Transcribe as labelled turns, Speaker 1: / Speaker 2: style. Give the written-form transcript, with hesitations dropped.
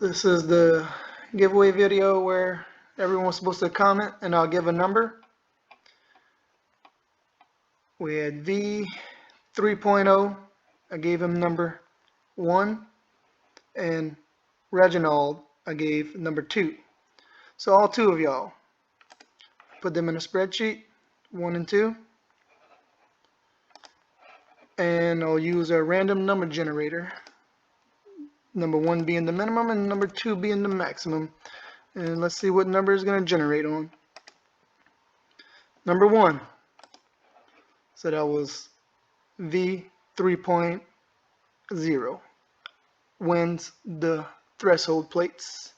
Speaker 1: This is the giveaway video where everyone's supposed to comment and I'll give a number. We had V 3.0, I gave him number 1, and Reginald, I gave number 2. So all 2 of y'all, put them in a spreadsheet, 1 and 2, and I'll use a random number generator, number 1 being the minimum and number 2 being the maximum, and let's see what number is going to generate on. Number 1, so that was V 3.0, wins the threshold plates.